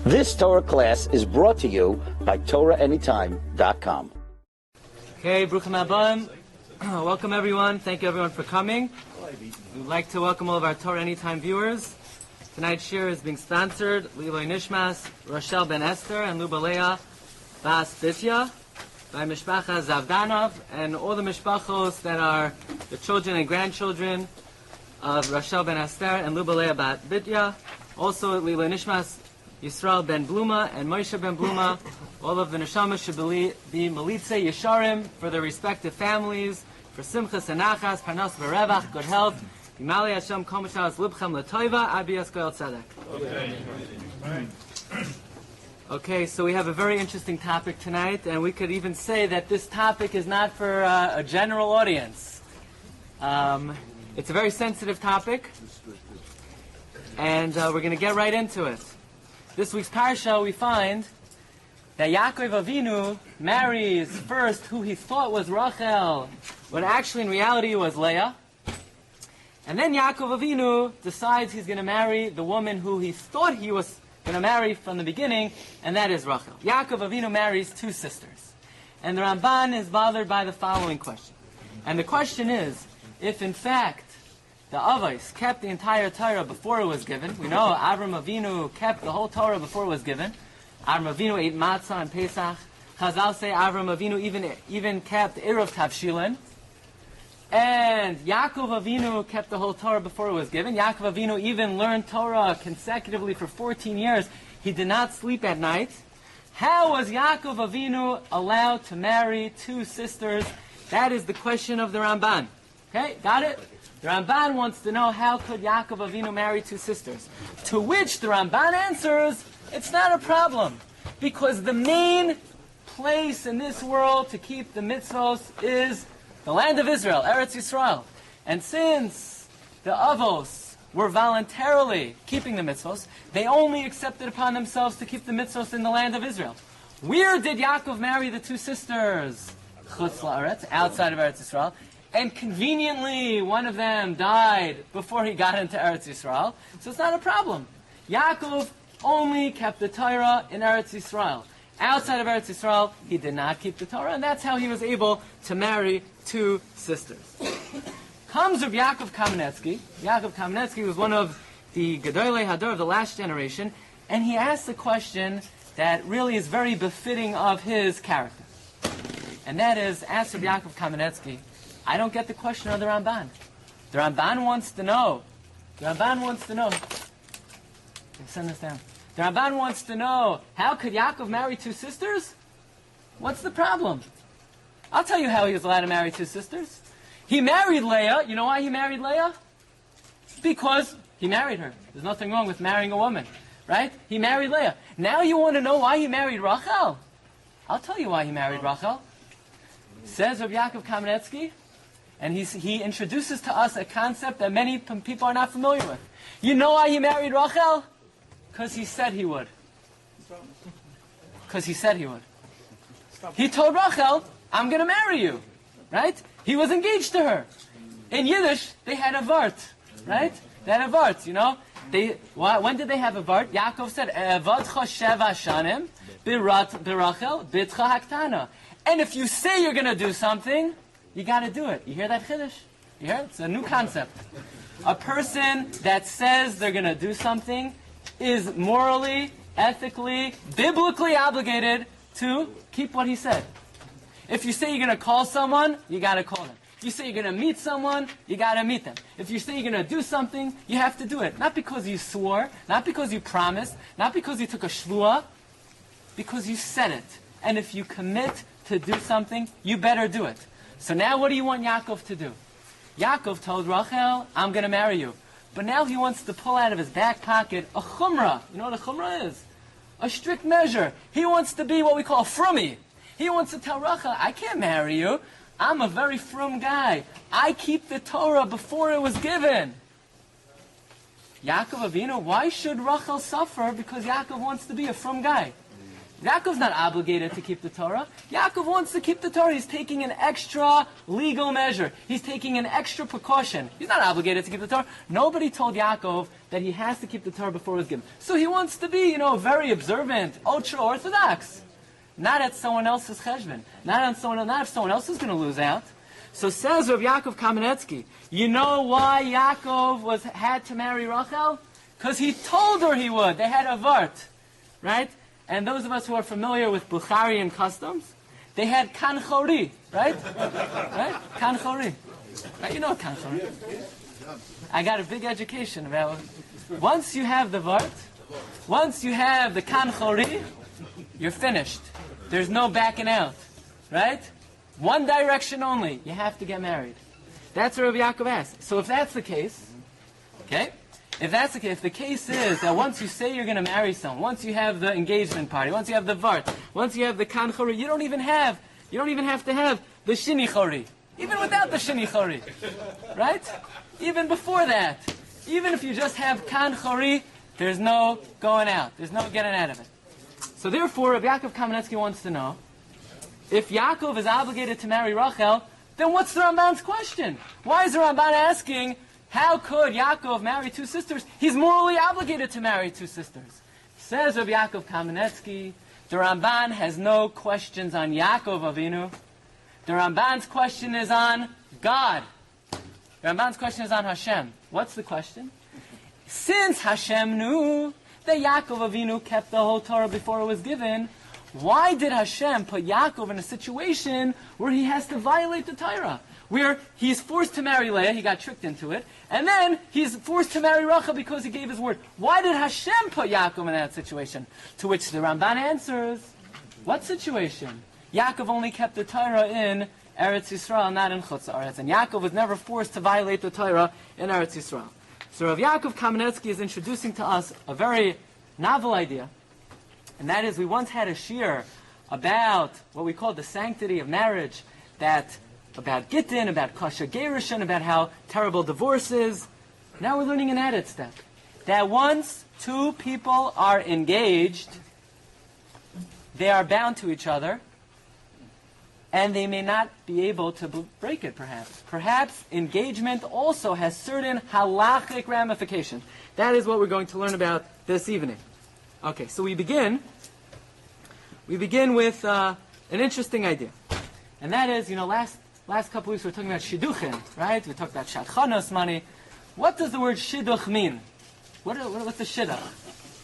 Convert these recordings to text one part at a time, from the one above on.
This Torah class is brought to you by TorahAnytime.com. Okay, Bruchim Abam. Welcome everyone. Thank you everyone for coming. We'd like to welcome all of our Torah Anytime viewers. Tonight's Shiur is being sponsored Liloi Nishmas, Rochelle Ben Esther, and Lubalea Bas Bitya by Mishpacha Zavdanov, and all the Mishpachos that are the children and grandchildren of Rochelle Ben Esther and Lubalea Bas Bitya. Also Liloi Nishmas, Yisrael Ben Bluma and Moshe Ben Bluma. All of the neshamas should be Vayeitzey Shiurim for their respective families, for Simchas and Nachas, Parnas V'Revach, good health. Yimalei Hashem Kol Mishas Libchem L'Toiva, Abiyas Goel Tzedek. Okay, so we have a very interesting topic tonight, and we could even say that this topic is not for a general audience. It's a very sensitive topic, and we're going to get right into it. This week's Parsha, we find that Yaakov Avinu marries first who he thought was Rachel, when actually in reality it was Leah. And then Yaakov Avinu decides he's going to marry the woman who he thought he was going to marry from the beginning, and that is Rachel. Yaakov Avinu marries two sisters. And the Ramban is bothered by the following question. And the question is, if in fact the Avos kept the entire Torah before it was given. We know Avram Avinu kept the whole Torah before it was given. Avram Avinu ate matzah and Pesach. Chazal say Avram Avinu even kept Erev Tavshilin. And Yaakov Avinu kept the whole Torah before it was given. Yaakov Avinu even learned Torah consecutively for 14 years. He did not sleep at night. How was Yaakov Avinu allowed to marry two sisters? That is the question of the Ramban. Okay, got it? The Ramban wants to know, how could Yaakov Avinu marry two sisters? To which the Ramban answers, it's not a problem. Because the main place in this world to keep the mitzvos is the land of Israel, Eretz Yisrael. And since the Avos were voluntarily keeping the mitzvos, they only accepted upon themselves to keep the mitzvos in the land of Israel. Where did Yaakov marry the two sisters? Chutz la'aretz, outside of Eretz Yisrael. And conveniently, one of them died before he got into Eretz Yisrael. So it's not a problem. Yaakov only kept the Torah in Eretz Yisrael. Outside of Eretz Yisrael, he did not keep the Torah, and that's how he was able to marry two sisters. Comes Rabbi Yaakov Kamenetsky. Yaakov Kamenetsky was one of the Gedolei Hador of the last generation, and he asked a question that really is very befitting of his character. And that is, asked Rabbi Yaakov Kamenetsky, I don't get the question of the Ramban. The Ramban wants to know. Send this down. The Ramban wants to know, how could Yaakov marry two sisters? What's the problem? I'll tell you how he was allowed to marry two sisters. He married Leah. You know why he married Leah? Because he married her. There's nothing wrong with marrying a woman, right? He married Leah. Now you want to know why he married Rachel? I'll tell you why he married Rachel. Says Rabbi Yaakov Kamenetsky, and he introduces to us a concept that many people are not familiar with. You know why he married Rachel? Because he said he would. He told Rachel, I'm going to marry you. Right? He was engaged to her. In Yiddish, they had a vart. Right? They had a vart, you know. When did they have a vart? Yaakov said, Evadcha sheva shanim, birachel, bitcha haktana. And if you say you're going to do something, you got to do it. You hear that chiddush? You hear it? It's a new concept. A person that says they're going to do something is morally, ethically, biblically obligated to keep what he said. If you say you're going to call someone, you got to call them. If you say you're going to meet someone, you got to meet them. If you say you're going to do something, you have to do it. Not because you swore, not because you promised, not because you took a shvuah, because you said it. And if you commit to do something, you better do it. So now what do you want Yaakov to do? Yaakov told Rachel, I'm going to marry you. But now he wants to pull out of his back pocket a chumrah. You know what a chumrah is? A strict measure. He wants to be what we call a frummy. He wants to tell Rachel, I can't marry you. I'm a very frum guy. I keep the Torah before it was given. Yaakov Avinu, why should Rachel suffer because Yaakov wants to be a frum guy? Yaakov's not obligated to keep the Torah. Yaakov wants to keep the Torah. He's taking an extra legal measure. He's taking an extra precaution. He's not obligated to keep the Torah. Nobody told Yaakov that he has to keep the Torah before it was given. So he wants to be, very observant, ultra-Orthodox. Not at someone else's cheshbon. Not if someone else is going to lose out. So says Rav Yaakov Kamenetsky, you know why Yaakov had to marry Rachel? Because he told her he would. They had a vart, right? And those of us who are familiar with Bukharian customs, they had kanchori, right? Right? Kanchori. Right? You know kanchori. I got a big education about it. Once you have the vart, once you have the kanchori, you're finished. There's no backing out, right? One direction only. You have to get married. That's what Rabbi Yaakov asked. So if that's the case, okay? If that's the case, if the case is that once you say you're going to marry someone, once you have the engagement party, once you have the vart, once you have the kan chori, you don't even have to have the shini chori. Even without the shini chori. Right? Even before that. Even if you just have kan chori, there's no going out. There's no getting out of it. So therefore, Rabbi Yaakov Kamenetsky wants to know, if Yaakov is obligated to marry Rachel, then what's the Ramban's question? Why is the Ramban asking, how could Yaakov marry two sisters? He's morally obligated to marry two sisters. Says Rabbi Yaakov Kamenetsky, the Ramban has no questions on Yaakov Avinu. The Ramban's question is on God. The Ramban's question is on Hashem. What's the question? Since Hashem knew that Yaakov Avinu kept the whole Torah before it was given, why did Hashem put Yaakov in a situation where he has to violate the Torah? Where he's forced to marry Leah, he got tricked into it, and then he's forced to marry Rachel because he gave his word. Why did Hashem put Yaakov in that situation? To which the Ramban answers, what situation? Yaakov only kept the Torah in Eretz Yisrael, not in Chutz Aretz. And Yaakov was never forced to violate the Torah in Eretz Yisrael. So Rav Yaakov Kamenetsky is introducing to us a very novel idea, and that is we once had a shiur about what we call the sanctity of marriage, about Gittin, about Kasha Gerushin, about how terrible divorce is. Now we're learning an added step. That once two people are engaged, they are bound to each other, and they may not be able to break it, perhaps. Perhaps engagement also has certain halachic ramifications. That is what we're going to learn about this evening. Okay, so we begin with an interesting idea. And that is, last couple weeks we were talking about shidduchim, right? We talked about shadchanos money. What does the word shidduch mean? What's the shidduch?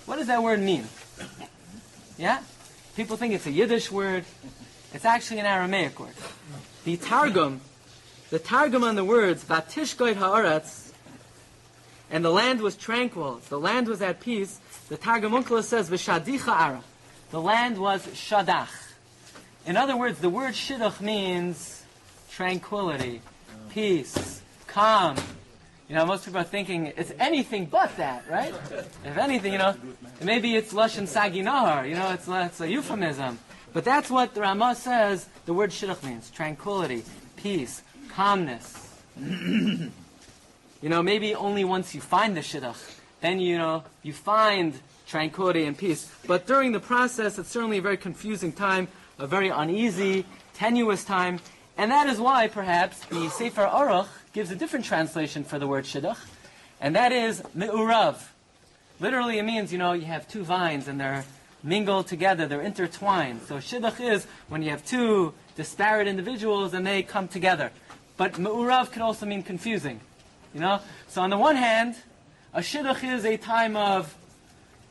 What does that word mean? Yeah? People think it's a Yiddish word. It's actually an Aramaic word. The Targum on the words, Vatishgoit ha'aretz, and the land was tranquil, the land was at peace, the Targum Onkelos says, V'shadicha ara. The land was shadach. In other words, the word shidduch means tranquility, peace, calm. Most people are thinking it's anything but that, right? If anything, maybe it's lashon sagi nahar, it's a euphemism. But that's what the Ramah says the word shidduch means: tranquility, peace, calmness. Maybe only once you find the shidduch, then you find tranquility and peace. But during the process, it's certainly a very confusing time, a very uneasy, tenuous time. And that is why, perhaps, the Sefer Aruch gives a different translation for the word shidduch, and that is me'urav. Literally, it means, you have two vines, and they're mingled together, they're intertwined. So shidduch is when you have two disparate individuals, and they come together. But me'urav could also mean confusing, So on the one hand, a shidduch is a time of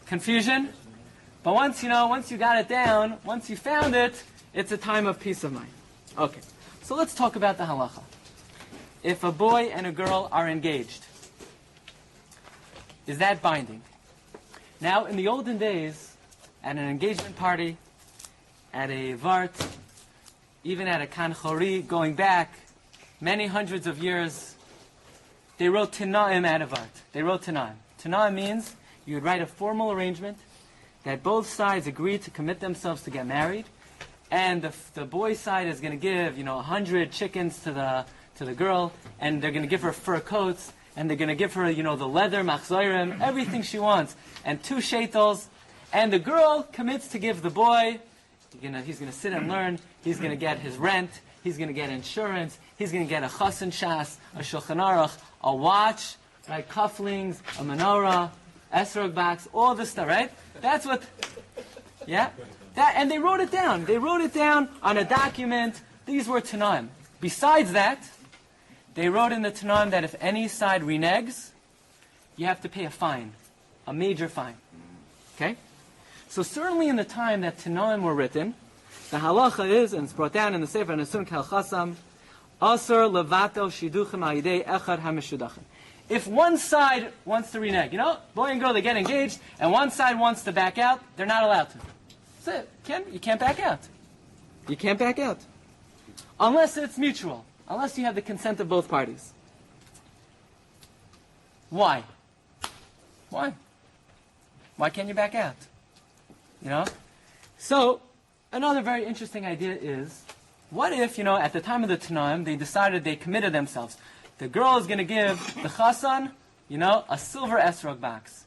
confusion, but once you got it down, once you found it, it's a time of peace of mind. Okay. So let's talk about the halacha. If a boy and a girl are engaged, is that binding? Now, in the olden days, at an engagement party, at a vart, even at a kan chori, going back many hundreds of years, they wrote tinaim at a vart. They wrote tinaim. Tinaim means you would write a formal arrangement that both sides agree to commit themselves to get married, and the boy's side is going to give, 100 chickens to the girl, and they're going to give her fur coats, and they're going to give her, the leather, machzorim, everything she wants, and 2 shetels, And the girl commits to give the boy, he's going to sit and learn, he's going to get his rent, he's going to get insurance, he's going to get a chasen shas, a shulchan aruch, a watch, right, cufflinks, a menorah, esrog box, all this stuff, right? That's what, yeah? And they wrote it down. They wrote it down on a document. These were Tanaim. Besides that, they wrote in the Tanaim that if any side reneges, you have to pay a fine, a major fine. Okay? So certainly in the time that Tanaim were written, the halacha is, and it's brought down in the Sefer Nesun Kal Chasam, Asar levato shiduchim ayidei echad hamishudachim. If one side wants to renege, boy and girl, they get engaged, and one side wants to back out, they're not allowed to. That's it. You can't back out. You can't back out. Unless it's mutual. Unless you have the consent of both parties. Why? Why? Why can't you back out? So, another very interesting idea is, what if, at the time of the Tanaim, they decided they committed themselves. The girl is going to give the chasan, a silver esrog box.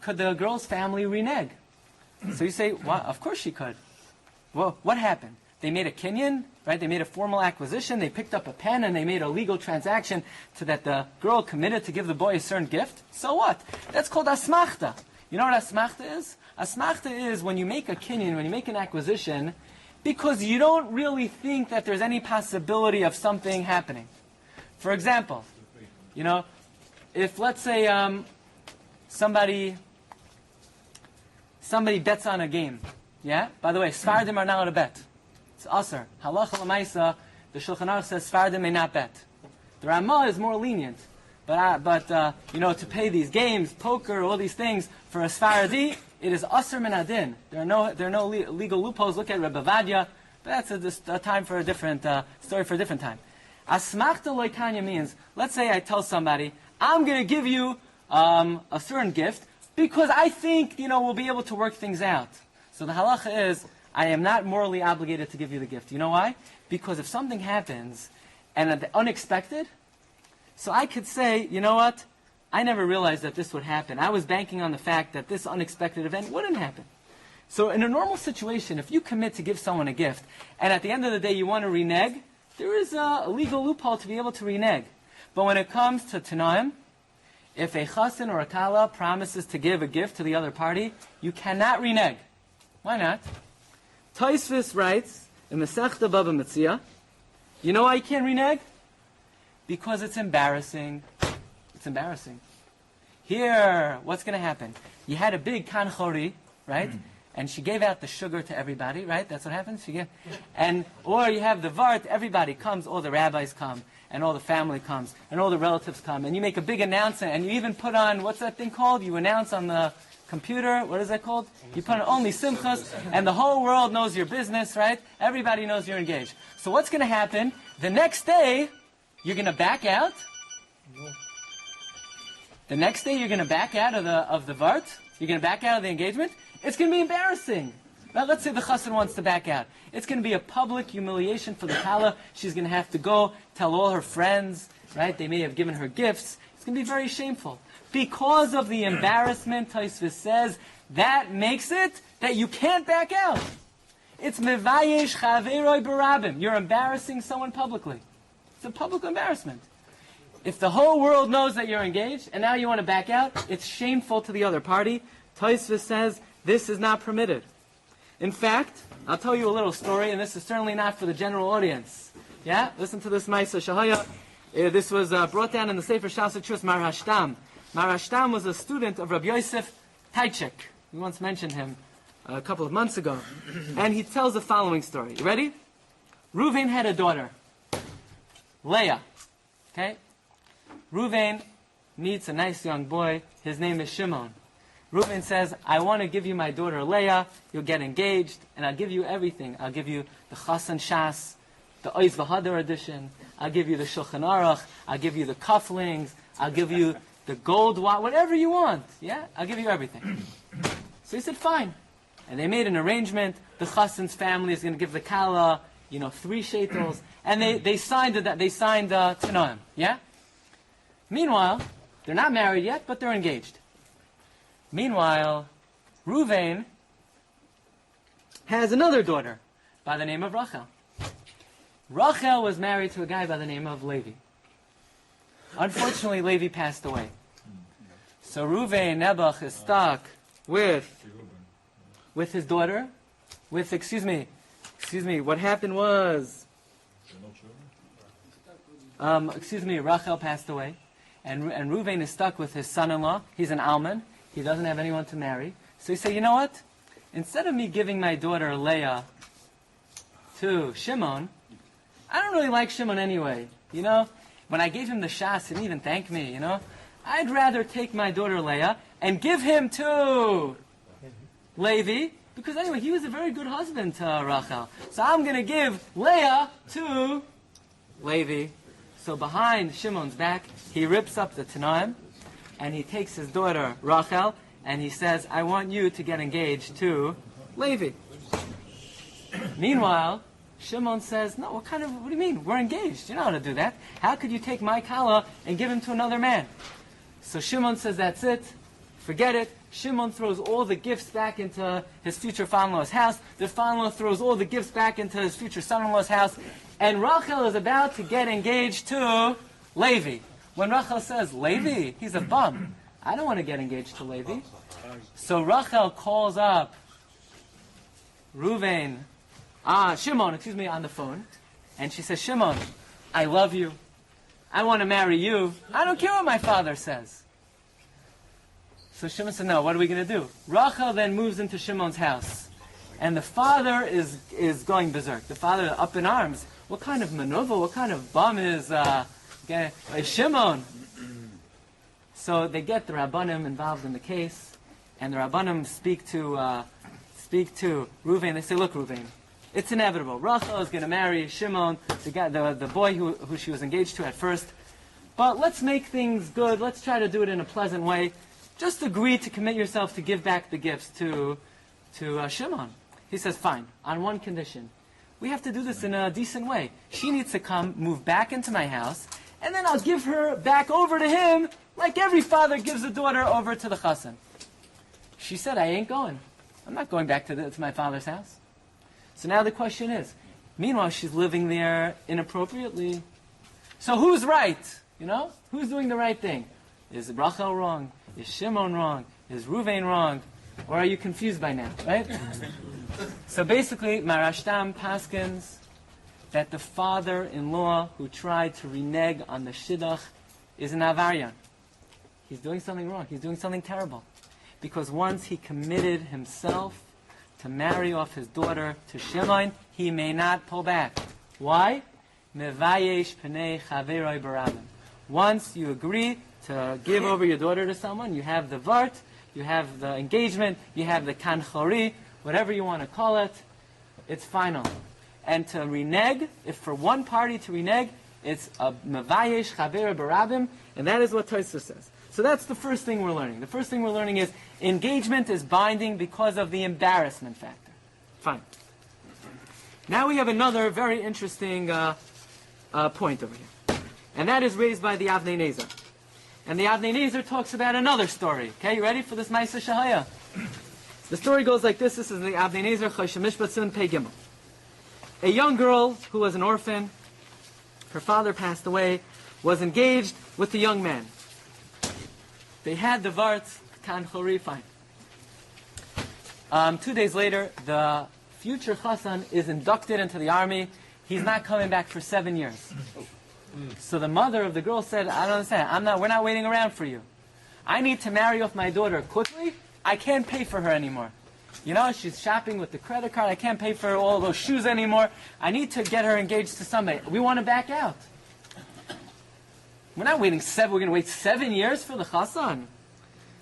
Could the girl's family renege? So you say, well, of course she could. Well, what happened? They made a kinyan, right? They made a formal acquisition. They picked up a pen and they made a legal transaction so that the girl committed to give the boy a certain gift. So what? That's called asmachta. You know what asmachta is? Asmachta is when you make a kinyan, when you make an acquisition, because you don't really think that there's any possibility of something happening. For example, if let's say somebody bets on a game, yeah? By the way, Sfardim are not allowed to bet. It's Asar. Halacha l'maisa, the Shulchan Aruch says Sfardim may not bet. The Ramah is more lenient. But to pay these games, poker, all these things, for a Sfaradi, it is Asar min adin. There are no legal loopholes. Look at Rebbe Vadia. But that's a time for a different story for a different time. Asmachta loikanya means, let's say I tell somebody, I'm going to give you a certain gift because I think, we'll be able to work things out. So the halacha is, I am not morally obligated to give you the gift. You know why? Because if something happens and unexpected, so I could say, you know what? I never realized that this would happen. I was banking on the fact that this unexpected event wouldn't happen. So in a normal situation, if you commit to give someone a gift, and at the end of the day you want to renege, there is a legal loophole to be able to renege. But when it comes to Tanaim, if a chasen or a kala promises to give a gift to the other party, you cannot renege. Why not? Tosfos writes in Masechta Bava Metzia, you know why you can't renege? Because it's embarrassing. It's embarrassing. Here, what's going to happen? You had a big kanchori, right? And she gave out the sugar to everybody, right? That's what happens. Or you have the vart. Everybody comes. All the rabbis come, and all the family comes, and all the relatives come, and you make a big announcement, and you even put on, what's that thing called? You announce on the computer. What is that called? You put on only simchas, and the whole world knows your business, right? Everybody knows you're engaged. So what's going to happen? The next day, you're going to back out. The next day, you're going to back out of the vart. You're going to back out of the engagement. It's going to be embarrassing. Now, let's say the chassan wants to back out. It's going to be a public humiliation for the kala. She's going to have to go tell all her friends, right? They may have given her gifts. It's going to be very shameful. Because of the embarrassment, Tosfos says, that makes it that you can't back out. It's mevayesh chaveroi barabim. You're embarrassing someone publicly. It's a public embarrassment. If the whole world knows that you're engaged, and now you want to back out, it's shameful to the other party. Tosfos says, this is not permitted. In fact, I'll tell you a little story, and this is certainly not for the general audience. Yeah? Listen to this Maisa Shahaya. This was brought down in the Sefer Shas Chus Mar Hashtam. Mar Hashtam was a student of Rabbi Yosef Taichik. We once mentioned him a couple of months ago. And he tells the following story. You ready? Reuven had a daughter, Leah. Okay? Reuven meets a nice young boy. His name is Shimon. Reuven says, I want to give you my daughter Leah. You'll get engaged, and I'll give you everything. I'll give you the Chasan Shas, the Oiz V'Hadar edition. I'll give you the Shulchan Aruch. I'll give you the cufflinks. I'll give you the gold watch, whatever you want. Yeah? I'll give you everything. So he said, fine. And they made an arrangement. The Chasan's family is going to give the Kala, 3 shetels. And they signed Tanoim. Yeah? Meanwhile, they're not married yet, but they're engaged. Meanwhile, Reuven has another daughter by the name of Rachel. Rachel was married to a guy by the name of Levi. Unfortunately, Levi passed away. So Reuven, Nebuch, is stuck with his daughter, what happened was, Rachel passed away, and Reuven is stuck with his son-in-law. He's an alman. He doesn't have anyone to marry. So he said, you know what? Instead of me giving my daughter Leah to Shimon, I don't really like Shimon anyway. You know, when I gave him the shas, he didn't even thank me, you know. I'd rather take my daughter Leah and give him to Levi, because anyway, he was a very good husband to Rachel. So I'm going to give Leah to Levi. So behind Shimon's back, he rips up the Tanaim, and he takes his daughter Rachel, and he says, I want you to get engaged to Levi. Meanwhile, Shimon says, no, what do you mean? We're engaged. You know how to do that. How could you take my kala and give him to another man? So Shimon says, that's it. Forget it. Shimon throws all the gifts back into his future father-in-law's house. The father-in-law throws all the gifts back into his future son-in-law's house. And Rachel is about to get engaged to Levi. When Rachel says, Levi, he's a bum. I don't want to get engaged to Levi. So Rachel calls up Shimon, on the phone. And she says, Shimon, I love you. I want to marry you. I don't care what my father says. So Shimon said, no, what are we going to do? Rachel then moves into Shimon's house. And the father is going berserk. The father up in arms. What kind of maneuver, what kind of bum is Shimon? So they get the Rabbanim involved in the case. And the Rabbanim speak to Reuven. They say, look, Reuven, it's inevitable. Rachel is going to marry Shimon, the boy who she was engaged to at first. But let's make things good. Let's try to do it in a pleasant way. Just agree to commit yourself to give back the gifts to Shimon. He says, fine, on one condition. We have to do this in a decent way. She needs to come, move back into my house, and then I'll give her back over to him like every father gives a daughter over to the chassan. She said, I ain't going. I'm not going back to my father's house. So now the question is, meanwhile, she's living there inappropriately. So who's right? You know? Who's doing the right thing? Is Rachel wrong? Is Shimon wrong? Is Reuven wrong? Or are you confused by now, right? So basically, Marashtam paskins that the father-in-law who tried to renege on the shidduch is an avaryan. He's doing something wrong. He's doing something terrible. Because once he committed himself to marry off his daughter to Shimon, he may not pull back. Why? Mevayesh pnei chaveroi barabim. Once you agree to give over your daughter to someone, you have the vart, you have the engagement, you have the kanchori, whatever you want to call it, it's final. And to renege, if for one party to renege, it's a mevayesh chaveroi barabim, and that is what Tosfos says. So that's the first thing we're learning. The first thing we're learning is engagement is binding because of the embarrassment factor. Fine. Now we have another very interesting point over here. And that is raised by the Avnei Nezer. And the Avnei Nezer talks about another story. Okay, you ready for this Ma'aseh Shahaya? The story goes like this. This is the Avnei Nezer Choshen Mishpat Siman Pei Gimel. A young girl who was an orphan, her father passed away, was engaged with a young man. They had the varts, kan chori, fine. 2 days later, the future chassan is inducted into the army. He's not coming back for 7 years. So the mother of the girl said, I don't understand. We're not waiting around for you. I need to marry off my daughter quickly. I can't pay for her anymore. You know, she's shopping with the credit card. I can't pay for all those shoes anymore. I need to get her engaged to somebody. We want to back out. We're not waiting we're going to wait 7 years for the chassan.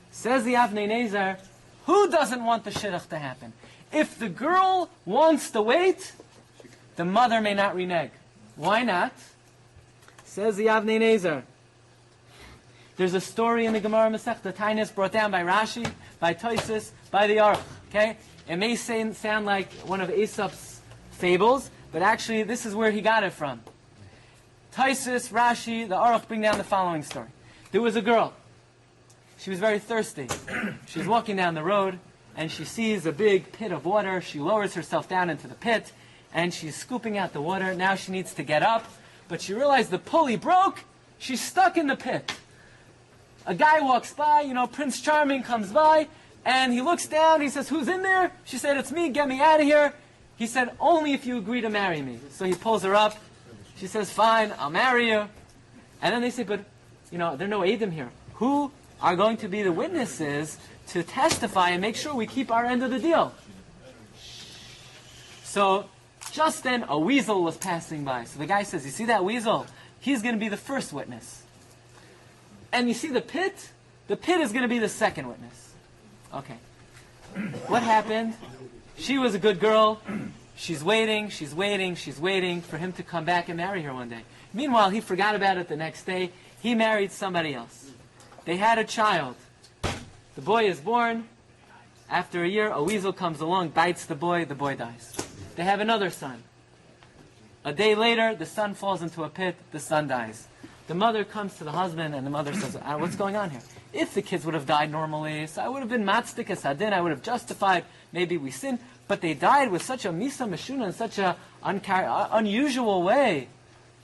Says the Avnei Nezer, who doesn't want the shidduch to happen? If the girl wants to wait, the mother may not renege. Why not? Says the Avnei Nezer. There's a story in the Gemara Masechta Tainis brought down by Rashi, by Tosfos, by the Aruch. Okay? It may sound like one of Aesop's fables, but actually this is where he got it from. Tosfos, Rashi, the Aruch bring down the following story. There was a girl. She was very thirsty. She was walking down the road, and she sees a big pit of water. She lowers herself down into the pit, and she's scooping out the water. Now she needs to get up, but she realized the pulley broke. She's stuck in the pit. A guy walks by, Prince Charming comes by, and he looks down. He says, "Who's in there?" She said, "It's me. Get me out of here." He said, "Only if you agree to marry me." So he pulls her up. She says, "Fine, I'll marry you." And then they say, "But, there are no Edom here. Who are going to be the witnesses to testify and make sure we keep our end of the deal?" So just then, a weasel was passing by. So the guy says, "You see that weasel? He's going to be the first witness. And you see the pit? The pit is going to be the second witness." Okay. What happened? She was a good girl. She's waiting for him to come back and marry her one day. Meanwhile, he forgot about it the next day. He married somebody else. They had a child. The boy is born. After a year, a weasel comes along, bites the boy dies. They have another son. A day later, the son falls into a pit, the son dies. The mother comes to the husband, and the mother says, "What's going on here? If the kids would have died normally, so I would have been matzdik as hadin, I would have justified, maybe we sinned, but they died with such a misa meshuna in such a unusual way.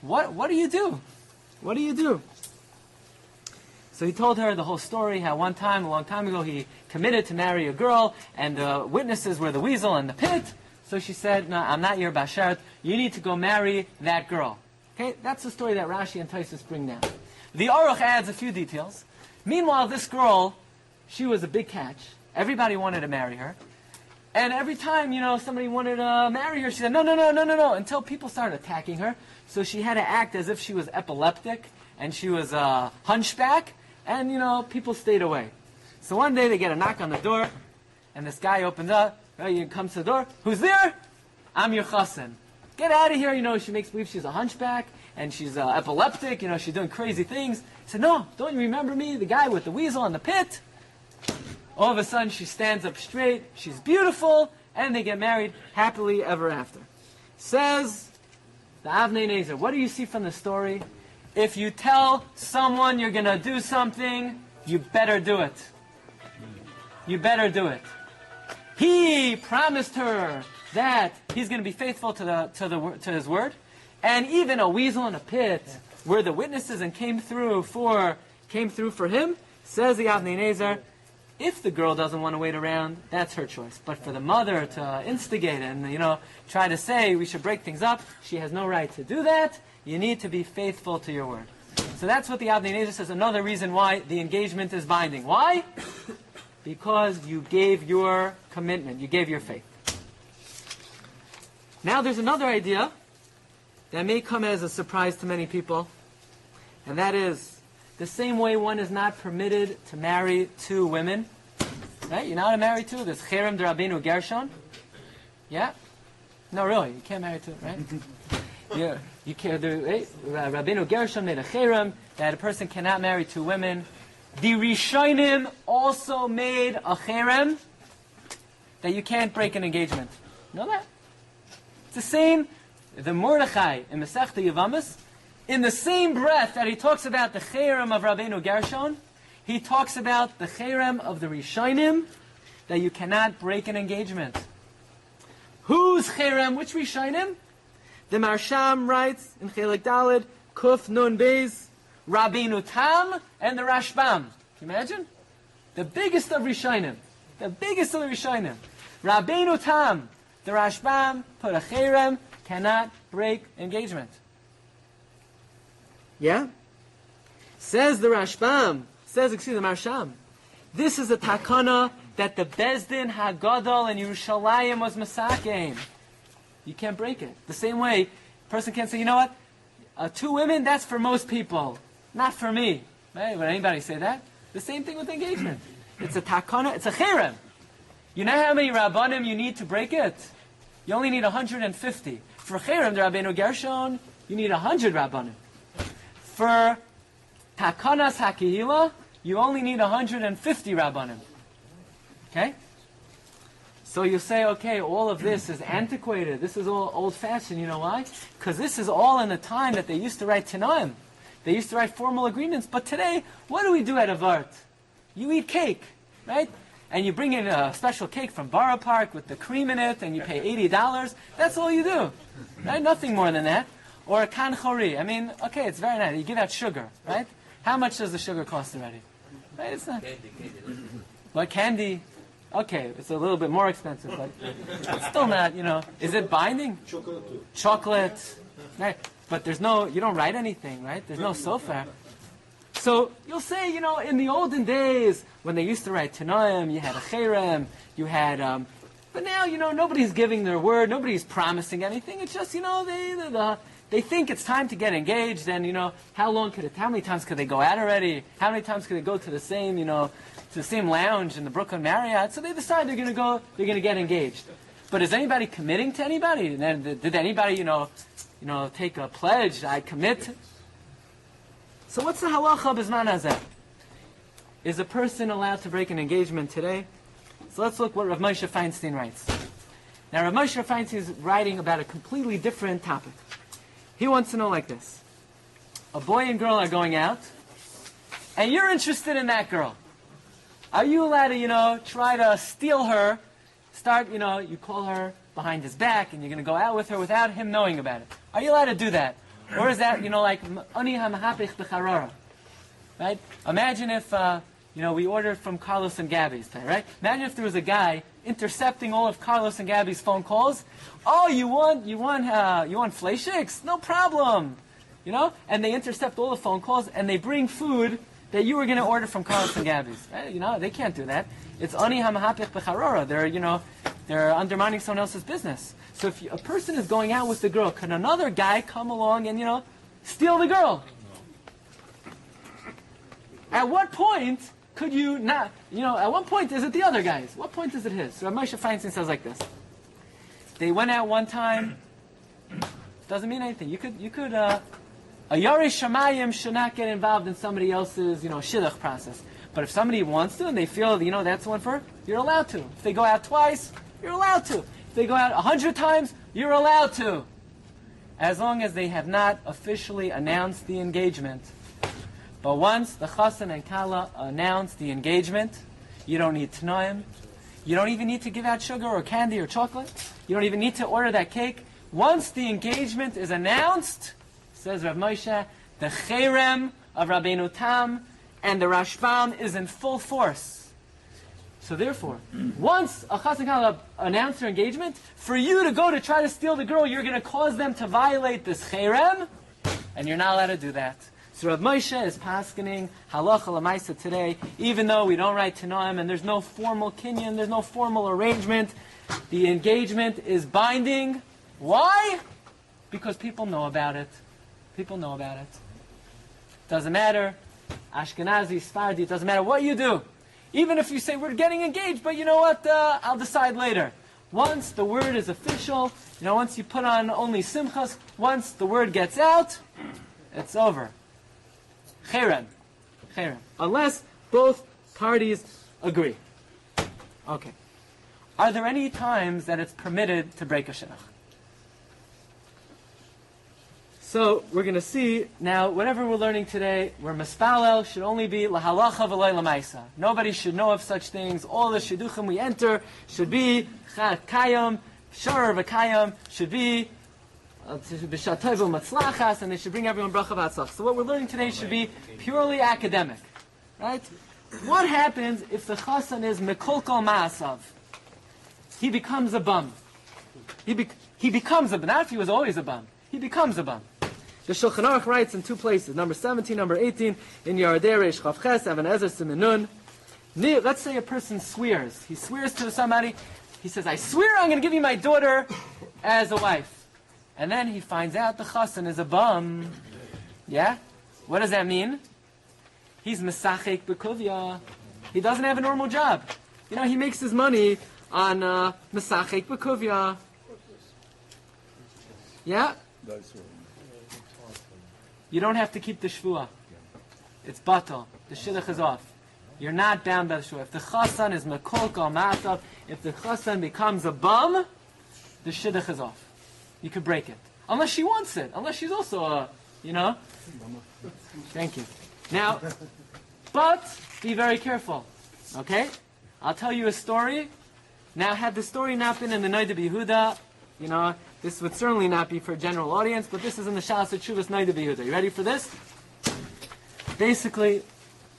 What do you do? What do you do?" So he told her the whole story, how one time, a long time ago, he committed to marry a girl, and the witnesses were the weasel and the pit. So she said, "No, I'm not your bashert. You need to go marry that girl." Okay, that's the story that Rashi and Tosfos bring down. The Aruch adds a few details. Meanwhile, this girl, she was a big catch. Everybody wanted to marry her. And every time, somebody wanted to marry her, she said, no, until people started attacking her. So she had to act as if she was epileptic, and she was a hunchback, and, people stayed away. So one day they get a knock on the door, and this guy opens up, he comes to the door, "Who's there?" "I'm your chassan." "Get out of here." She makes believe she's a hunchback, and she's epileptic, she's doing crazy things. He said, "No, don't you remember me, the guy with the weasel in the pit?" All of a sudden, she stands up straight, she's beautiful, and they get married happily ever after. Says the Avnei Nezer, what do you see from the story? If you tell someone you're going to do something, you better do it. You better do it. He promised her that he's going to be faithful to his word, and even a weasel in a pit were the witnesses and came through for him. Says the Avnei Nezer, if the girl doesn't want to wait around, that's her choice. But for the mother to instigate and try to say we should break things up, she has no right to do that. You need to be faithful to your word. So that's what the Avnei Nezer says. Another reason why the engagement is binding. Why? Because you gave your commitment. You gave your faith. Now there's another idea that may come as a surprise to many people, and that is the same way one is not permitted to marry two women. Right? You're not to marry two. There's Cherem de Rabbeinu Gershon. Yeah? No, really, you can't marry two, right? You can't do. Right? Rabbeinu Gershon made a Cherem that a person cannot marry two women. The Rishonim also made a Cherem that you can't break an engagement. You know that? It's the same. The Mordechai in Masechta Yevamos, in the same breath that he talks about the Cherem of Rabbeinu Gershon, he talks about the Cherem of the Rishonim, that you cannot break an engagement. Whose Cherem? Which Rishonim? The Marsham writes in Chelek Daled, Kuf Nun Beis, Rabbeinu Tam and the Rashbam. Can you imagine? The biggest of Rishonim. The biggest of the Rishonim. Rabbeinu Tam, the Rashbam, put a Cherem, cannot break engagement. Yeah? Says the Rashbam, the Marsham, this is a takana that the Bezdin HaGadol in Yerushalayim was masakein. You can't break it. The same way, a person can't say, you know what, two women, that's for most people, not for me. Right? Would anybody say that? The same thing with engagement. It's a takana, it's a cherem. You know how many rabbanim you need to break it? You only need 150. For cherem, the Rabbeinu Gershon, you need 100 rabbanim. For takanas hakihila, you only need 150 rabbanim. Okay? So you say, okay, all of this is antiquated. This is all old-fashioned. You know why? Because this is all in the time that they used to write Tanaim. They used to write formal agreements. But today, what do we do at Avart? You eat cake, right? and you bring in a special cake from Borough Park with the cream in it, and you pay $80, that's all you do. Right? Nothing more than that. Or a kanchori. I mean, okay, it's very nice. You give out sugar, right? How much does the sugar cost already? Right? It's not. Like candy. Okay, it's a little bit more expensive, but it's still not, is it binding? Chocolate. Right? But there's no, you don't write anything, right? There's no sofer. So you'll say, in the olden days, when they used to write Tanoim, you had a cherem, you had, but now, nobody's giving their word, nobody's promising anything. It's just, they think it's time to get engaged, and, how many times could they go out already? How many times could they go to the same, to the same lounge in the Brooklyn Marriott? So they decide they're going to get engaged. But is anybody committing to anybody? And then, did anybody, take a pledge? I commit. So what's the halacha b'zman hazeh? Is a person allowed to break an engagement today? So let's look what Rav Moshe Feinstein writes. Now Rav Moshe Feinstein is writing about a completely different topic. He wants to know like this. A boy and girl are going out, and you're interested in that girl. Are you allowed to, try to steal her, you call her behind his back, and you're going to go out with her without him knowing about it? Are you allowed to do that? Or is that, like, ani hamahapich b'charara? Right? Imagine if, we ordered from Carlos and Gabby's today, right? Imagine if there was a guy intercepting all of Carlos and Gabby's phone calls. Oh, you want fleischiks? No problem. And they intercept all the phone calls, and they bring food that you were going to order from Carlos and Gabby's. Right? They can't do that. It's ani hamahapich b'charara. They're undermining someone else's business. So if a person is going out with the girl, can another guy come along and, steal the girl? At what point could you not, at what point is it the other guy's? What point is it his? So Moshe Feinstein says like this. They went out one time. Doesn't mean anything. You could, a Yarei Shamayim should not get involved in somebody else's, shidduch process. But if somebody wants to and they feel, that's the one for her, you're allowed to. If they go out twice, you're allowed to. If they go out 100 times, you're allowed to. As long as they have not officially announced the engagement. But once the chassan and kala announce the engagement, you don't need tanoim. You don't even need to give out sugar or candy or chocolate. You don't even need to order that cake. Once the engagement is announced, says Rav Moshe, the cherem of Rabbeinu Tam and the Rashbam is in full force. So therefore, once a chassan and kala announce their engagement, for you to go to try to steal the girl, you're going to cause them to violate this cherem, and you're not allowed to do that. So Rav Moshe is paskening halacha l'maisa today, even though we don't write Tanoim and there's no formal kinyan, there's no formal arrangement. The engagement is binding. Why? Because people know about it. People know about it. Doesn't matter. Ashkenazi, Sephardi, it doesn't matter what you do. Even if you say we're getting engaged, but you know what, I'll decide later. Once the word is official, once you put on only simchas, once the word gets out, it's over. Cherem. Unless both parties agree. Okay. Are there any times that it's permitted to break a shidduch? So we're going to see now, whatever we're learning today, where mispalel should only be lahalacha v'loy lamaisa. Nobody should know of such things. All the shidduchim we enter should be chad kayam, shor v'kayam, should be b'shatov u'matzlachas, and they should bring everyone bracha v'atzlach. So what we're learning today should be purely academic, right? What happens if the chassan is mekolkol ma'asav? He becomes a bum. He becomes a bum. Not if he was always a bum. He becomes a bum. The Shulchan Aruch writes in two places, number 17, number 18, in Yardei Reish Chav Ches, Even Ezer Simenun. Let's say a person swears. He swears to somebody. He says, I swear I'm going to give you my daughter as a wife. And then he finds out the chassan is a bum. Yeah? What does that mean? He's mesachek b'kuvya. He doesn't have a normal job. He makes his money on mesachek b'kuvya. Yeah? You don't have to keep the shvuah. It's batal. The shidduch is off. You're not bound by the shvuah. If the chassan is mekolkal ma'asav, if the chassan becomes a bum, the shidduch is off. You could break it. Unless she wants it. Unless she's also a, Thank you. Now, but be very careful. Okay? I'll tell you a story. Now, had the story not been in the Noda B'Yehuda, this would certainly not be for a general audience, but this is in the Shalas Tshuvas Noda B'Yehuda. You ready for this? Basically,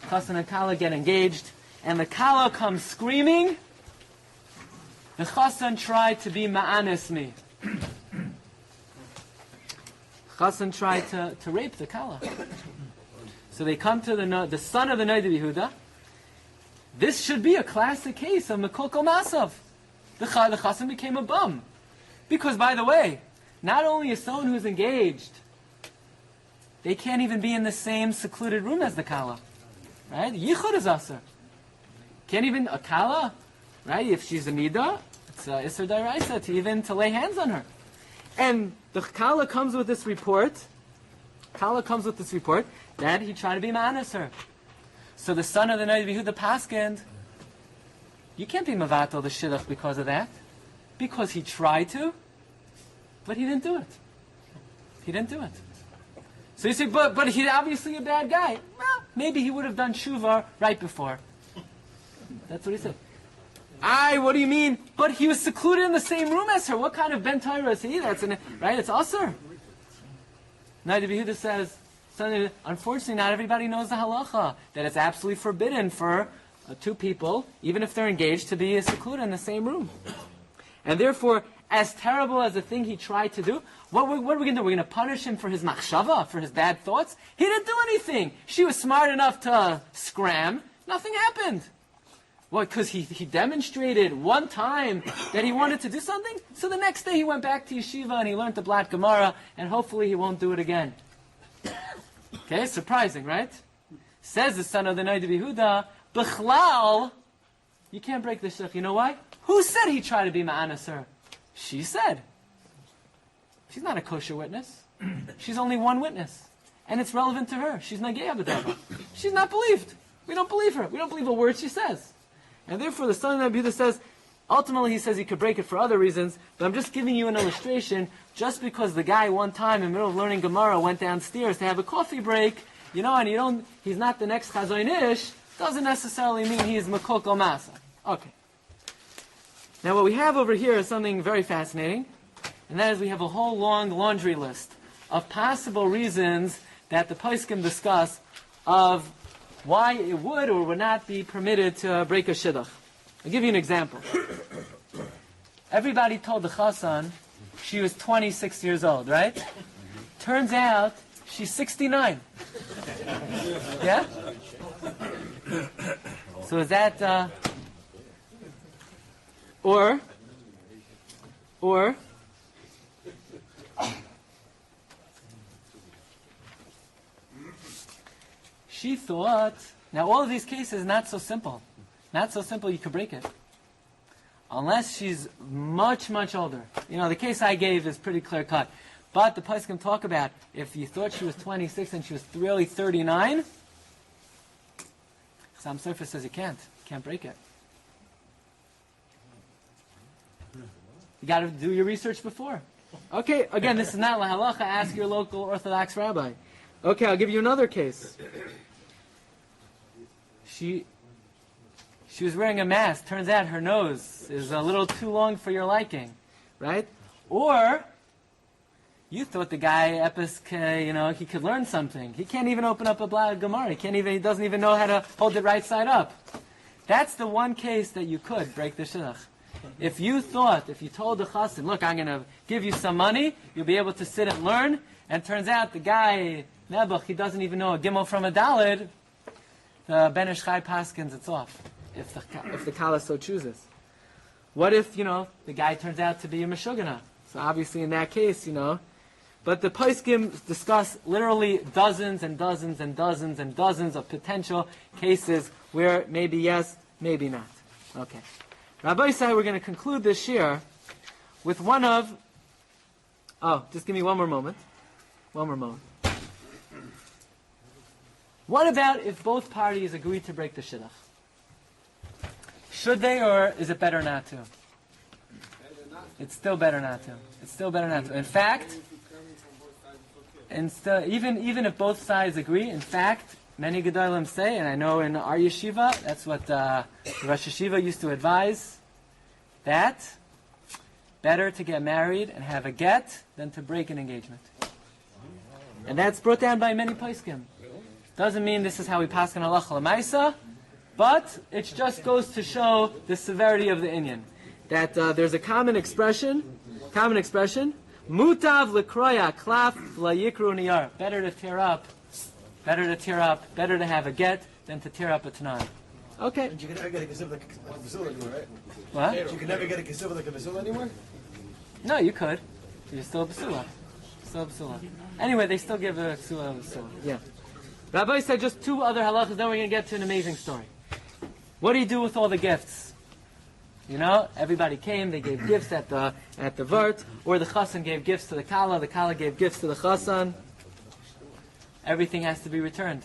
Chassan and Kala get engaged, and the Kala comes screaming. The Chassan tried to be ma'anis me. Chassan tried to rape the Kala. So they come to the son of the Noda B'Yehuda. This should be a classic case of Mekol Kol Masav. The Chassan became a bum. Because, by the way, not only is someone who's engaged, they can't even be in the same secluded room as the Kala. Right? Yichud is Asr. Can't even, a Kala, right? If she's a Nida, it's Isser D'Oraisa to lay hands on her. And the Kala comes with this report that he tried to be ma'anis her. So the son of the Noda B'Yehuda paskind, you can't be mavatal the shidduch because of that. Because he tried to, but he didn't do it. He didn't do it. So you say, but he's obviously a bad guy. Well, maybe he would have done tshuva right before. That's what he said. What do you mean? But he was secluded in the same room as her. What kind of ben Torah is he? Right? It's Asr. Noda B'Yehuda says, unfortunately, not everybody knows the halacha, that it's absolutely forbidden for two people, even if they're engaged, to be secluded in the same room. And therefore, as terrible as the thing he tried to do, what are we going to do? We're going to punish him for his machshava, for his bad thoughts? He didn't do anything. She was smart enough to scram. Nothing happened. What? Because he demonstrated one time that he wanted to do something? So the next day he went back to yeshiva and he learned the Blat Gemara, and hopefully he won't do it again. Okay, surprising, right? Says the son of the Noda B'Yehuda, B'chlal, you can't break the shidduch. You know why? Who said he tried to be ma'anis her? She said. She's not a kosher witness. She's only one witness. And it's relevant to her. She's nagei b'dava. She's not believed. We don't believe her. We don't believe a word she says. And therefore the son of the Noda B'Yehuda says, ultimately he says he could break it for other reasons, but I'm just giving you an illustration. Just because the guy one time in the middle of learning Gemara went downstairs to have a coffee break, and he's not the next Chazon Ish, doesn't necessarily mean he's Mekol Kol Masa. Okay. Now what we have over here is something very fascinating, and that is we have a whole long laundry list of possible reasons that the poskim discuss of why it would or would not be permitted to break a shidduch. I'll give you an example. Everybody told the Chassan she was 26 years old, right? Turns out she's 69. Yeah? So is that, or she thought, now all of these cases not so simple. Not so simple you could break it. Unless she's much, much older. The case I gave is pretty clear cut. But the poskim talk about if you thought she was 26 and she was really 39, Sam Surface says you can't break it. You got to do your research before. Okay, again, this is not la halacha. Ask your local Orthodox rabbi. Okay, I'll give you another case. She was wearing a mask. Turns out her nose is a little too long for your liking, right? Or you thought the guy he could learn something. He can't even open up a Blat Gemara. He doesn't even know how to hold it right side up. That's the one case that you could break the shidduch. If you told the chassan, look, I'm going to give you some money, you'll be able to sit and learn, and turns out the guy, Nebuch, he doesn't even know a gimel from a dalid, the Ben Ish Chai paskins, it's off, if the kala so chooses. What if, the guy turns out to be a meshugana? So obviously in that case, but the poskim discuss literally dozens and dozens and dozens and dozens of potential cases where maybe yes, maybe not. Okay. Rabbi said we're going to conclude this shiur with one of... just give me one more moment. What about if both parties agree to break the shidduch? Should they, or is it better not to? It's still better not to. In fact, even if both sides agree, in fact, many Gedolim say, and I know in our yeshiva, that's what the Rosh Yeshiva used to advise, that better to get married and have a get than to break an engagement. And that's brought down by many poskim. Doesn't mean this is how we pass on halacha l'maisa, but it just goes to show the severity of the inyan. That there's a common expression, mutav l'kroya klaf la'yikru niyar. Better to tear up, better to have a get than to tear up a tanan. Okay. And you can never get a kisuv like a Vasula anymore, right? What? You can never get a kisuv like a Vasula anymore? No, you could. You're still a basula. Anyway, they still give a basula. Yeah. Rabbi said just two other halachas, then we're going to get to an amazing story. What do you do with all the gifts? You know, everybody came, they gave gifts at the vart, or the chassan gave gifts to the kala gave gifts to the chassan. Everything has to be returned.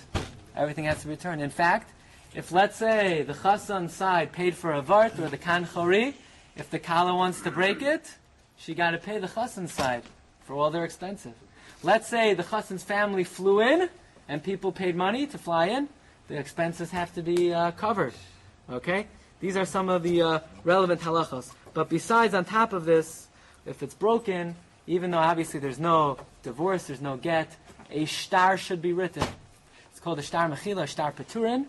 In fact, if let's say the chassan side paid for a vart or the kan chori, if the kala wants to break it, she got to pay the chassan side for all their expenses. Let's say the chassan's family flew in and people paid money to fly in, the expenses have to be covered. Okay? These are some of the relevant halachos. But besides, on top of this, if it's broken, even though obviously there's no divorce, there's no get, a shtar should be written. It's called a shtar mechila, a shtar peturin.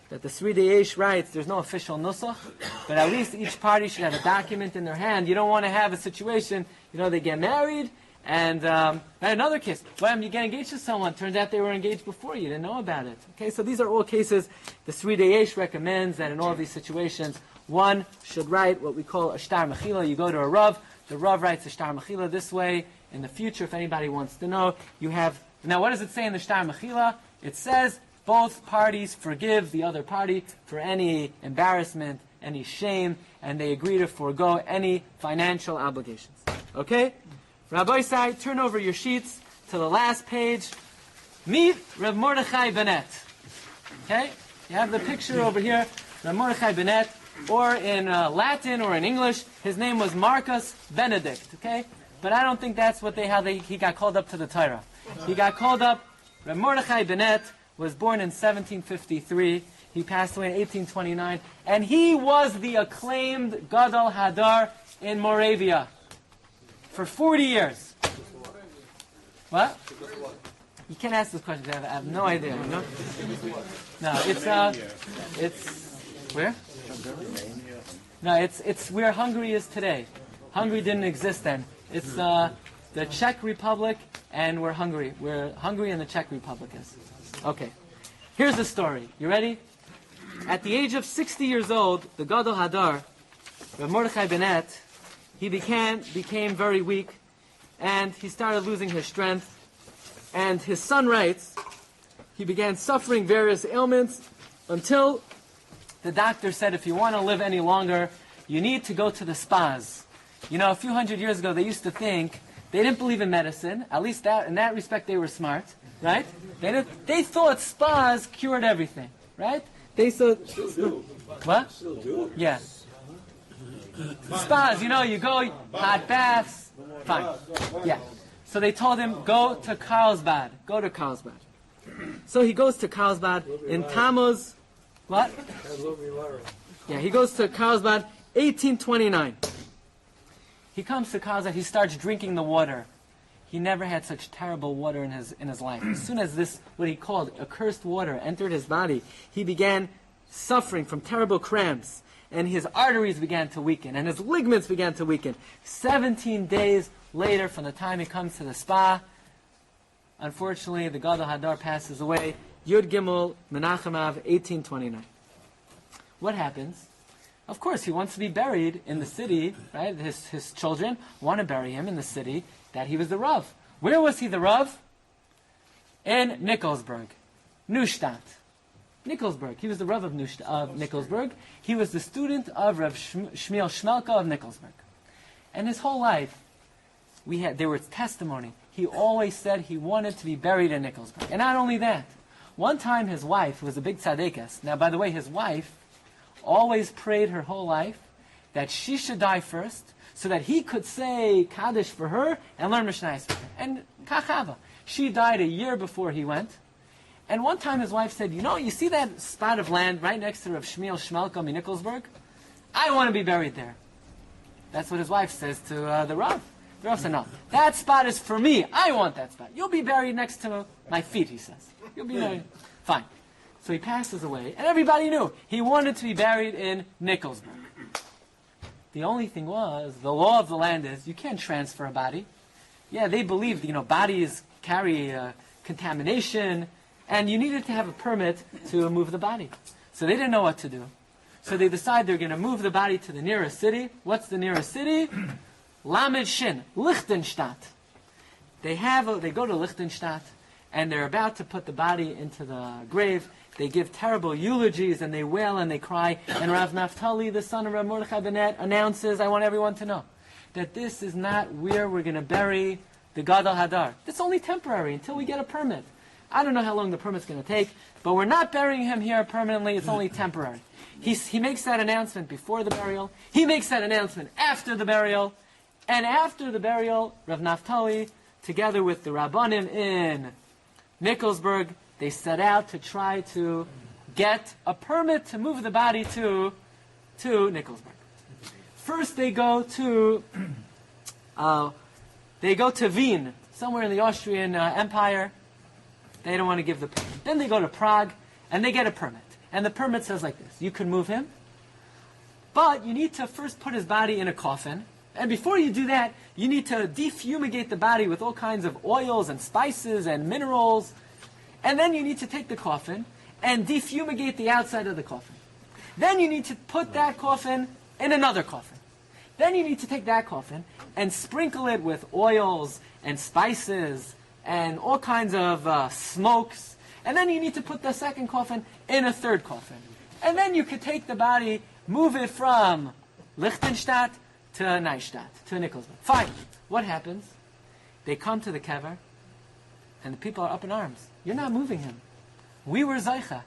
That the Sridei Eish writes, there's no official nusach, but at least each party should have a document in their hand. You don't want to have a situation, they get married, and another case, when you get engaged to someone, turns out they were engaged before you didn't know about it. Okay, so these are all cases the Sridei Eish recommends that in all of these situations, one should write what we call a shtar mechila. You go to a Rav, the Rav writes a shtar mechila this way. In the future, if anybody wants to know, you have, now what does it say in the shtar mechila? It says, both parties forgive the other party for any embarrassment, any shame, and they agree to forego any financial obligations. Okay? Rabbi Sai, turn over your sheets to the last page. Meet Rav Mordechai Bennett. Okay? You have the picture over here. Rav Mordechai Bennett, or in Latin or in English, his name was Marcus Benedict. Okay? But I don't think that's how he got called up to the Torah. He got called up. Rav Mordechai Bennett was born in 1753. He passed away in 1829. And he was the acclaimed Gadol Hadar in Moravia for 40 years. What? You can't ask this question. I have no idea. No, it's where? No, it's where Hungary is today. Hungary didn't exist then. It's the Czech Republic and where Hungary and the Czech Republic is. Okay, here's the story. You ready? At the age of 60 years old, the Gadol Hadar, Rav Mordechai Bennett, he became very weak, and he started losing his strength. And his son writes, he began suffering various ailments until the doctor said, if you want to live any longer, you need to go to the spas. A few hundred years ago, they used to think, they didn't believe in medicine, at least in that respect they were smart, right? They thought spas cured everything, right? They thought... Still do. What? Still do. Yeah. Spas, you go, hot baths, fine. Yeah. So they told him, go to Carlsbad. So he goes to Carlsbad in Tammuz... What? Yeah, he goes to Carlsbad, 1829. He comes to Carlsbad, he starts drinking the water. He never had such terrible water in his life. As soon as this, what he called accursed water, entered his body, he began suffering from terrible cramps, and his arteries began to weaken, and his ligaments began to weaken. 17 days later, from the time he comes to the spa, unfortunately, the Gadol Hadar passes away. Yud Gimel Menachem Av, 1829. What happens? Of course, he wants to be buried in the city, right? His children want to bury him in the city that he was the Rav. Where was he the Rav? In Nikolsburg. Neustadt. Nikolsburg. He was the Rav of Nikolsburg. He was the student of Rav Shmuel Shmelka of Nikolsburg. And his whole life, there was testimony. He always said he wanted to be buried in Nikolsburg. And not only that, one time his wife, who was a big tzaddikas, now by the way, his wife always prayed her whole life that she should die first, so that he could say Kaddish for her and learn Mishnah. And Kachava. She died a year before he went, And one time his wife said, you see that spot of land right next to Rav Shmuel Shmelkom in Nikolsburg? I want to be buried there. That's what his wife says to the Rav. The Rav said, no, that spot is for me. I want that spot. You'll be buried next to my feet, he says. You'll be buried. Fine. So he passes away, and everybody knew he wanted to be buried in Nikolsburg. The only thing was, the law of the land is you can't transfer a body. Yeah, they believed, bodies carry contamination, and you needed to have a permit to move the body. So they didn't know what to do. So they decide they're going to move the body to the nearest city. What's the nearest city? Lamed Shin, Liechtenstadt. They go to Liechtenstadt, and they're about to put the body into the grave. They give terrible eulogies, and they wail and they cry. And Rav Naftali, the son of Rav Mordechai Bennett, announces, I want everyone to know, that this is not where we're going to bury the Gadol Hadar. It's only temporary until we get a permit. I don't know how long the permit's going to take, but we're not burying him here permanently. It's only temporary. He makes that announcement before the burial. He makes that announcement after the burial. And after the burial, Rav Naftali, together with the Rabbanim in Nikolsburg, they set out to try to get a permit to move the body to Nikolsburg. First, they go to Wien, somewhere in the Austrian Empire. They don't want to give the permit. Then they go to Prague, and they get a permit. And the permit says like this: you can move him, but you need to first put his body in a coffin. And before you do that, you need to defumigate the body with all kinds of oils and spices and minerals. And then you need to take the coffin and defumigate the outside of the coffin. Then you need to put that coffin in another coffin. Then you need to take that coffin and sprinkle it with oils and spices and all kinds of smokes. And then you need to put the second coffin in a third coffin. And then you could take the body, move it from Liechtenstadt to Neustadt, to Nikolsburg. Fine. What happens? They come to the kever, and the people are up in arms. You're not moving him. We were Zaycha.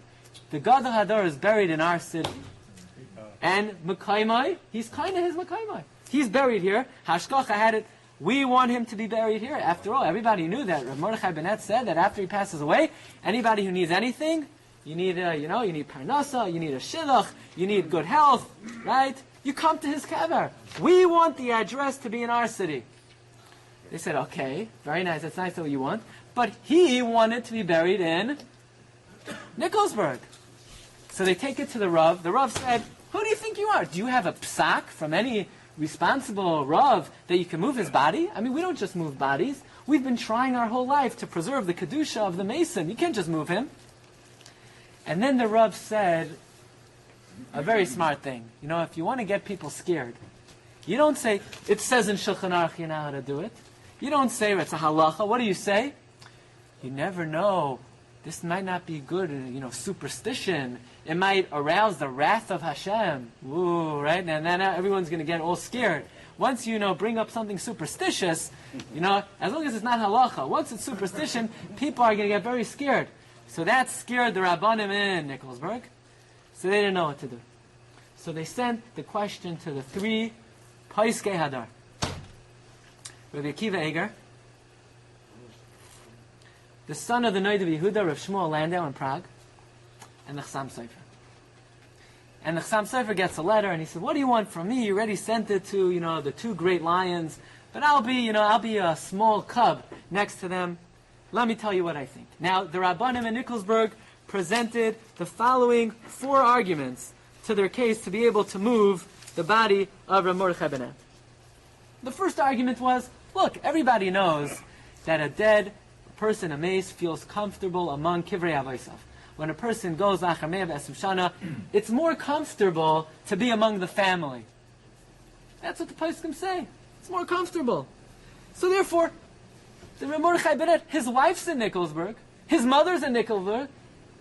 The Gadol Hadar is buried in our city. And Mekaimai, he's kind of his Mekaimai. He's buried here. Hashkacha had it. We want him to be buried here. After all, everybody knew that. Rav Mordechai Bennett said that after he passes away, anybody who needs anything, you need parnasa, you need a shidduch, you need good health, right? You come to his kever. We want the address to be in our city. They said, okay, very nice. That's nice what you want. But he wanted to be buried in Nikolsburg. So they take it to the Rav. The Rav said, who do you think you are? Do you have a psak from any responsible Rav that you can move his body? I mean, we don't just move bodies. We've been trying our whole life to preserve the Kedusha of the Mason. You can't just move him. And then the Rav said a very smart thing. If you want to get people scared, you don't say, it says in Shulchan Aruch you know how to do it. You don't say, it's a halacha. What do you say? You never know. This might not be good, superstition. It might arouse the wrath of Hashem. Ooh, right? And then everyone's going to get all scared. Once bring up something superstitious, as long as it's not halacha, once it's superstition, people are going to get very scared. So that scared the Rabbanim in Nikolsburg. So they didn't know what to do. So they sent the question to the three Paiskei Hadar. Rabbi Akiva Eger, the son of the Noid of Yehuda, Rav Shmuel Landau in Prague, and the Chassam Sofer. And the Chassam Sofer gets a letter, and he said, what do you want from me? You already sent it to, the two great lions, but I'll be a small cub next to them. Let me tell you what I think. Now, the Rabbanim in Nikolsburg presented the following 4 arguments to their case to be able to move the body of Rav Mordechai Bennett. The first argument was, look, everybody knows that a dead person, a mace, feels comfortable among kivrei avosav. When a person goes achar mea v'esrim shana, it's more comfortable to be among the family. That's what the poskim say. It's more comfortable. So therefore, the Rav Mordechai Bennett, his wife's in Nikolsburg, his mother's in Nikolsburg,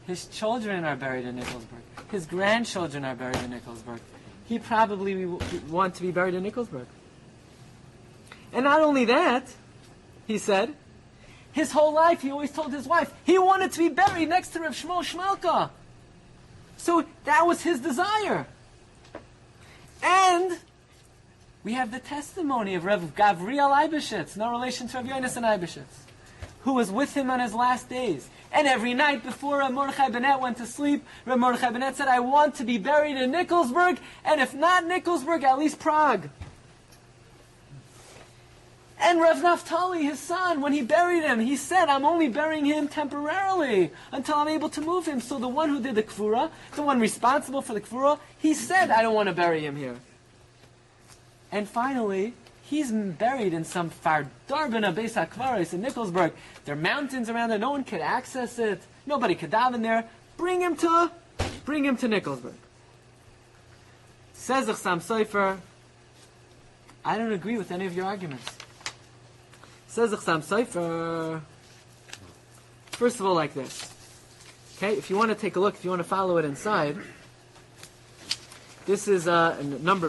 his children are buried in Nikolsburg, his grandchildren are buried in Nikolsburg. He probably want to be buried in Nikolsburg. And not only that, he said, his whole life he always told his wife he wanted to be buried next to Rav Shmuel Shmelka. So that was his desire. And we have the testimony of Rav Gavriel Eibeshitz, no relation to Rav Yonasan Eibeshitz. who was with him on his last days. And every night before Reb Mordechai Bennett went to sleep, Reb Mordechai Bennett said, I want to be buried in Nikolsburg, and if not Nikolsburg, at least Prague. And Rav Naftali, his son, when he buried him, he said, I'm only burying him temporarily until I'm able to move him. So the one who did the Kfura, the one responsible for the Kfura, he said, I don't want to bury him here. And finally, he's buried in some Fardarbina Beis HaKvaros in Nikolsburg. There are mountains around there. No one could access it. Nobody could daven there. Bring him to Nikolsburg. Says the Chassam Sofer, I don't agree with any of your arguments. Says the Chassam Sofer, first of all, like this. Okay, if you want to take a look, if you want to follow it inside, this is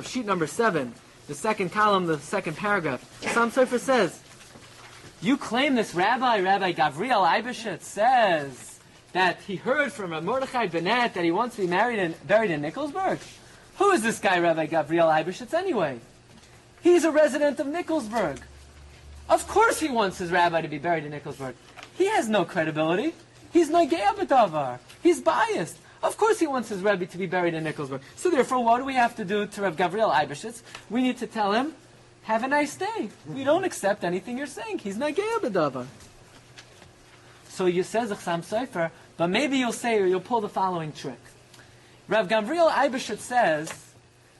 sheet number 7. The second column, the second paragraph. Chassam Sofer says, you claim this Rabbi Gavriel Eibeshitz says that he heard from Reb Mordechai Bennett that he wants to be married and buried in Nikolsburg. Who is this guy, Rabbi Gavriel Eibeshitz, anyway? He's a resident of Nikolsburg. Of course he wants his rabbi to be buried in Nikolsburg. He has no credibility. He's noigea b'davar. He's biased. Of course he wants his Rebbe to be buried in Nikolsburg. So therefore, what do we have to do to Reb Gavriel Eibeshitz? We need to tell him, have a nice day. We don't accept anything you're saying. He's noigea b'davar. So you says Chassam Sofer, but maybe you'll say, or you'll pull the following trick. Reb Gavriel Eibeshitz says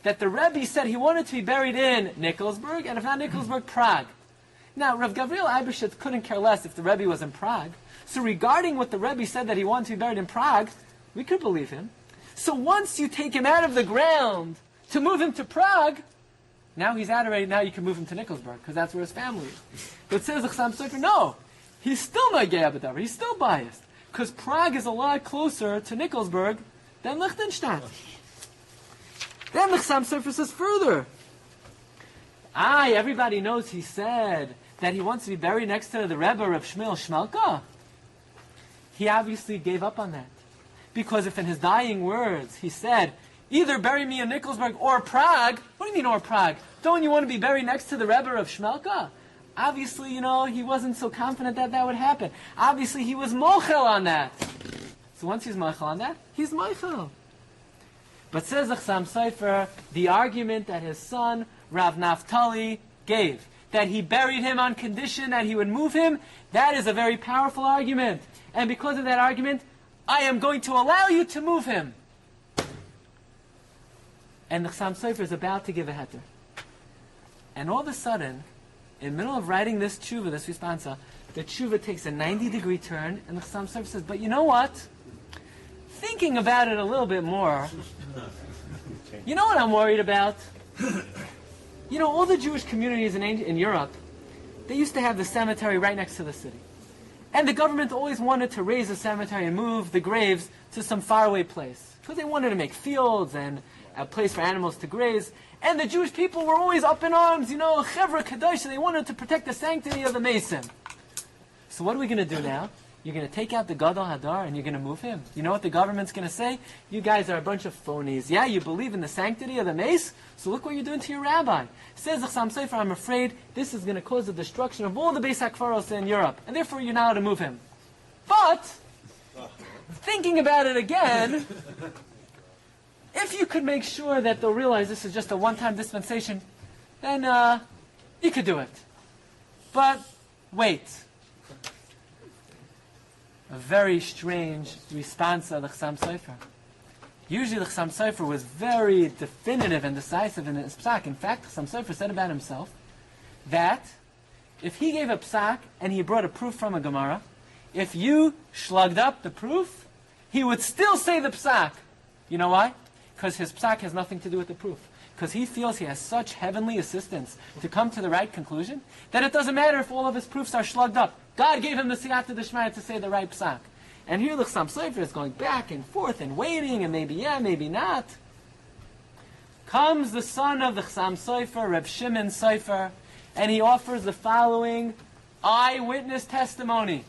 that the Rebbe said he wanted to be buried in Nikolsburg, and if not Nikolsburg, Prague. Now, Reb Gavriel Eibeshitz couldn't care less if the Rebbe was in Prague. So regarding what the Rebbe said that he wanted to be buried in Prague, we could believe him. So once you take him out of the ground to move him to Prague, now he's out already, now you can move him to Nikolsburg, because that's where his family is. But says the Chassam Sofer, no, he's still not gay about that, he's still biased, because Prague is a lot closer to Nikolsburg than Liechtenstein. Then the Chassam Sofer says further, everybody knows he said that he wants to be buried next to the Rebbe of Shmuel Shmelka. He obviously gave up on that. Because if in his dying words he said, either bury me in Nikolsburg or Prague, what do you mean or Prague? Don't you want to be buried next to the Rebbe of Shmelka? Obviously, he wasn't so confident that that would happen. Obviously, he was mochel on that. So once he's mochel on that, he's mochel. But says the Chassam Sofer, the argument that his son, Rav Naftali, gave, that he buried him on condition that he would move him, that is a very powerful argument. And because of that argument, I am going to allow you to move him. And the Chassam Sofer is about to give a heter. And all of a sudden, in the middle of writing this tshuva, this responsa, the tshuva takes a 90-degree turn, and the Chassam Sofer says, but you know what? Thinking about it a little bit more, you know what I'm worried about? All the Jewish communities in Europe, they used to have the cemetery right next to the city. And the government always wanted to raise the cemetery and move the graves to some faraway place. Because they wanted to make fields and a place for animals to graze. And the Jewish people were always up in arms, Chevra Kadosh, and they wanted to protect the sanctity of the Mason. So what are we going to do now? You're going to take out the Gadol Hadar and you're going to move him. You know what the government's going to say? You guys are a bunch of phonies. Yeah, you believe in the sanctity of the mace? So look what you're doing to your rabbi. Says the Chassam Sofer, I'm afraid this is going to cause the destruction of all the Beis HaKvaros in Europe. And therefore you're not allowed to move him. But, thinking about it again, if you could make sure that they'll realize this is just a one-time dispensation, then you could do it. But, wait. A very strange response of the Chassam Sofer. Usually the Chassam Sofer was very definitive and decisive in his psak. In fact, the Chassam Sofer said about himself that if he gave a psak and he brought a proof from a Gemara, if you shlugged up the proof, he would still say the psak. You know why? Because his psak has nothing to do with the proof. Because he feels he has such heavenly assistance to come to the right conclusion that it doesn't matter if all of his proofs are shlugged up. God gave him the siyata d'shmaya to say the right psak. And here the Chassam Sofer is going back and forth and waiting, and maybe yeah, maybe not. Comes the son of the Chassam Sofer, Reb Shimon Sofer, and he offers the following eyewitness testimony.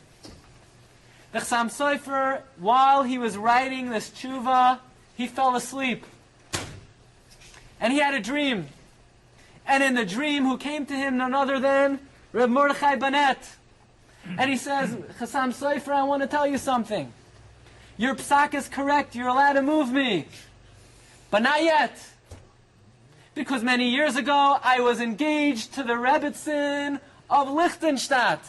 The Chassam Sofer, while he was writing this tshuva, he fell asleep. And he had a dream. And in the dream, who came to him none other than Reb Mordechai Bennett. And he says, Chassam Sofer, I want to tell you something. Your psak is correct. You're allowed to move me. But not yet. Because many years ago, I was engaged to the Rebbitzin of Liechtenstadt.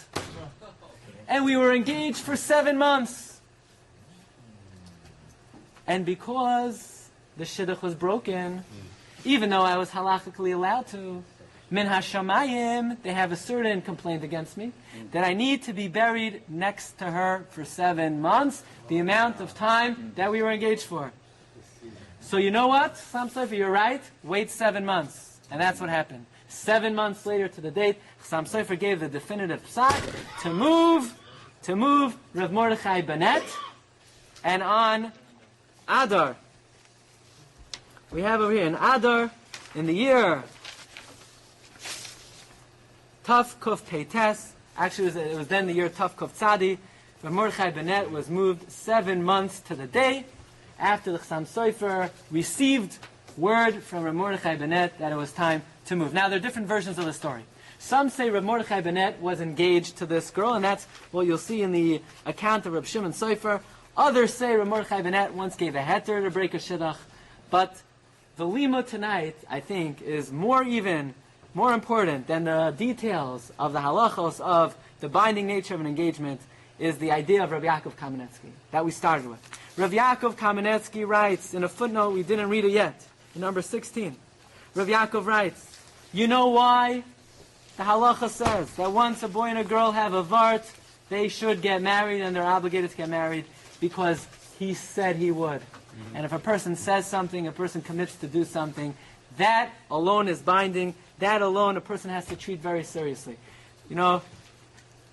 And we were engaged for 7 months. And because the shidduch was broken, even though I was halachically allowed to, Min Hashamayim, they have a certain complaint against me, that I need to be buried next to her for 7 months, the amount of time that we were engaged for. So you know what, Chassam Sofer, you're right, wait 7 months. And that's what happened. 7 months later to the date, Chassam Sofer gave the definitive psak to move Rav Mordechai Bennett, and on Adar. We have over here in Adar, in the year Tuf Kuf Peites, actually it was then the year Tuf Kuf Tzadi, Rav Mordechai Bennett was moved 7 months to the day after the Chassam Sofer received word from Rav Mordechai Bennett that it was time to move. Now there are different versions of the story. Some say Rav Mordechai Bennett was engaged to this girl, and that's what you'll see in the account of Rav Shimon Sofer. Others say Rav Mordechai Bennett once gave a heter to break a shidduch. But the lima tonight, I think, is more important than the details of the halachos of the binding nature of an engagement, is the idea of Rabbi Yaakov Kamenetsky that we started with. Rabbi Yaakov Kamenetsky writes in a footnote, we didn't read it yet, in number 16. Rabbi Yaakov writes, you know why the halacha says that once a boy and a girl have a vart, they should get married and they're obligated to get married? Because he said he would. And if a person says something, a person commits to do something, that alone is binding. That alone a person has to treat very seriously. You know,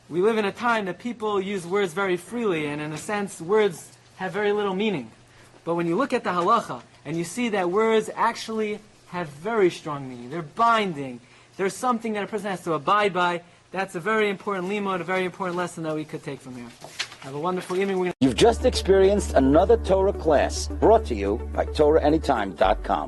we live in a time that people use words very freely, and in a sense, words have very little meaning. But when you look at the halacha, and you see that words actually have very strong meaning, they're binding, there's something that a person has to abide by, that's a very important limud, a very important lesson that we could take from here. Have a wonderful evening. You've just experienced another Torah class brought to you by TorahAnytime.com.